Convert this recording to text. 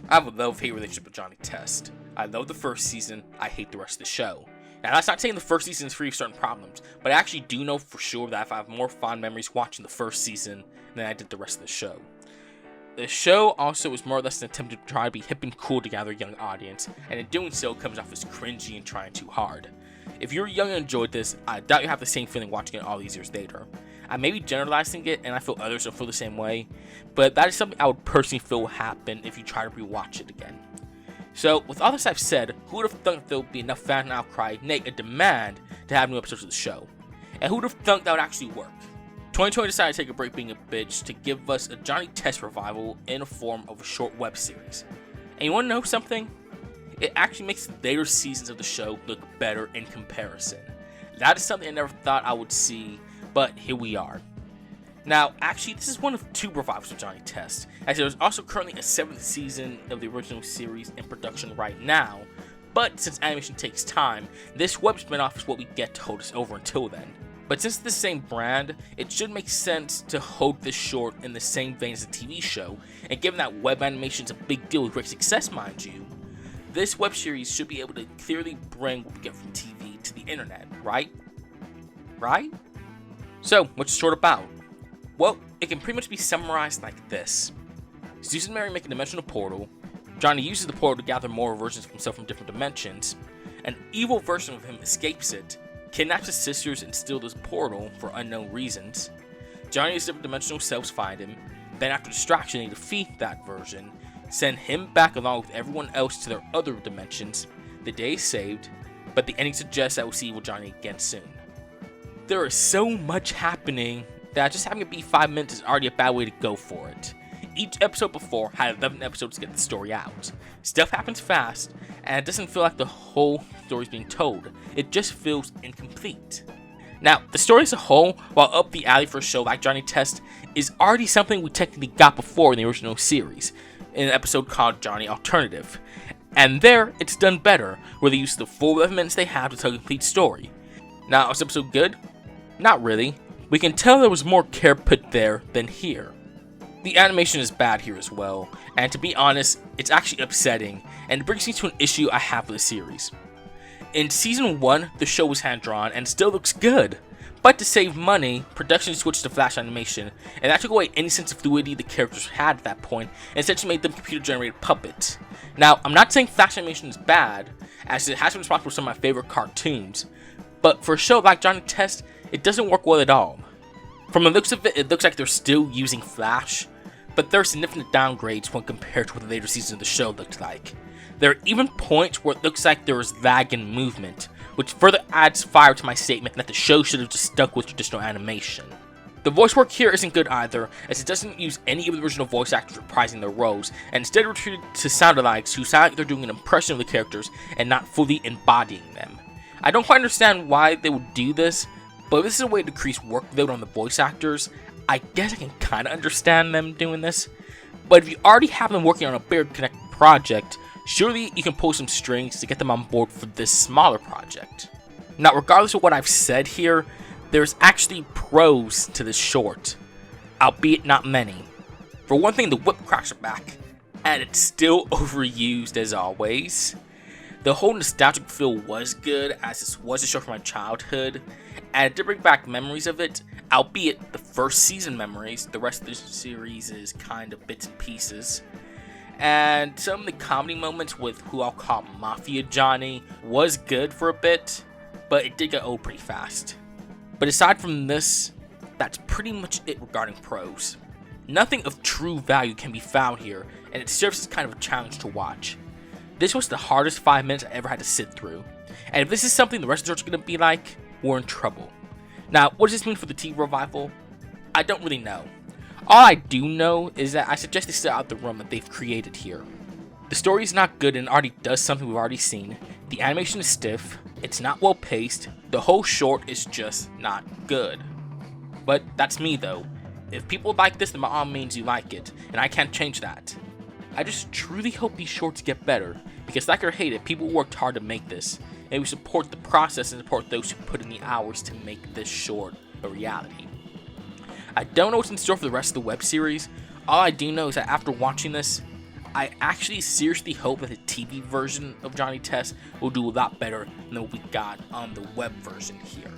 I have a love-hate relationship with Johnny Test. I love the first season, I hate the rest of the show. Now that's not saying the first season is free of certain problems, but I actually do know for sure that I have more fond memories watching the first season than I did the rest of the show. The show also is more or less an attempt to try to be hip and cool to gather a young audience, and in doing so comes off as cringy and trying too hard. If you're young and enjoyed this, I doubt you have the same feeling watching it all these years later. I may be generalizing it, and I feel others will feel the same way, but that is something I would personally feel will happen if you try to rewatch it again. So, with all this I've said, who would have thunk there would be enough fan outcry, nay, a demand, to have new episodes of the show? And who would have thunk that would actually work? 2020 decided to take a break being a bitch to give us a Johnny Test revival in the form of a short web series. And you want to know something? It actually makes the later seasons of the show look better in comparison. That is something I never thought I would see, but here we are. Now, actually, this is one of two revivals of Johnny Test, as there is also currently a 7th season of the original series in production right now, but since animation takes time, this web spinoff is what we get to hold us over until then. But since it's the same brand, it should make sense to hold this short in the same vein as the TV show, and given that web animation is a big deal with great success, mind you, this web series should be able to clearly bring what we get from TV to the internet, right? Right? So, what's the short about? Well, it can pretty much be summarized like this. Susan and Mary make a dimensional portal, Johnny uses the portal to gather more versions of himself from different dimensions, an evil version of him escapes it, kidnaps his sisters and steals this portal for unknown reasons. Johnny and his different dimensional selves find him, then after distraction they defeat that version, send him back along with everyone else to their other dimensions. The day is saved, but the ending suggests that we'll see evil Johnny again soon. There is so much happening that just having it be 5 minutes is already a bad way to go for it. Each episode before had 11 episodes to get the story out. Stuff happens fast, and it doesn't feel like the whole story is being told. It just feels incomplete. Now, the story as a whole, while up the alley for a show like Johnny Test, is already something we technically got before in the original series, in an episode called Johnny Alternative. And there, it's done better, where they use the full 11 minutes they have to tell a complete story. Now, is the episode good? Not really. We can tell there was more care put there than here. The animation is bad here as well, and to be honest, it's actually upsetting, and it brings me to an issue I have with the series. In Season 1, the show was hand-drawn and still looks good, but to save money, production switched to flash animation, and that took away any sense of fluidity the characters had at that point, and essentially made them computer-generated puppets. Now, I'm not saying flash animation is bad, as it has been responsible for some of my favorite cartoons, but for a show like Johnny Test, it doesn't work well at all. From the looks of it, it looks like they're still using Flash, but there are significant downgrades when compared to what the later seasons of the show looked like. There are even points where it looks like there is lag in movement, which further adds fire to my statement that the show should have just stuck with traditional animation. The voice work here isn't good either, as it doesn't use any of the original voice actors reprising their roles, and instead retreated to sound-alikes who sound like they're doing an impression of the characters and not fully embodying them. I don't quite understand why they would do this, but if this is a way to decrease workload on the voice actors, I guess I can kinda understand them doing this. But if you already have them working on a bigger connected project, surely you can pull some strings to get them on board for this smaller project. Now, regardless of what I've said here, there's actually pros to this short, albeit not many. For one thing, the whip cracks are back, and it's still overused as always. The whole nostalgic feel was good, as this was a show from my childhood, and it did bring back memories of it, albeit the first season memories. The rest of the series is kind of bits and pieces. And some of the comedy moments with who I'll call Mafia Johnny was good for a bit, but it did get old pretty fast. But aside from this, that's pretty much it regarding pros. Nothing of true value can be found here, and it serves as kind of a challenge to watch. This was the hardest 5 minutes I ever had to sit through, and if this is something the rest of the show's gonna be like, we're in trouble. Now, what does this mean for the TV revival? I don't really know. All I do know is that I suggest they stay out the room that they've created here. The story is not good and already does something we've already seen. The animation is stiff, it's not well paced, the whole short is just not good. But that's me though. If people like this, then by all means you like it, and I can't change that. I just truly hope these shorts get better, because like or hate it, people worked hard to make this, and we support the process and support those who put in the hours to make this short a reality. I don't know what's in store for the rest of the web series. All I do know is that after watching this, I actually seriously hope that the TV version of Johnny Test will do a lot better than what we got on the web version here.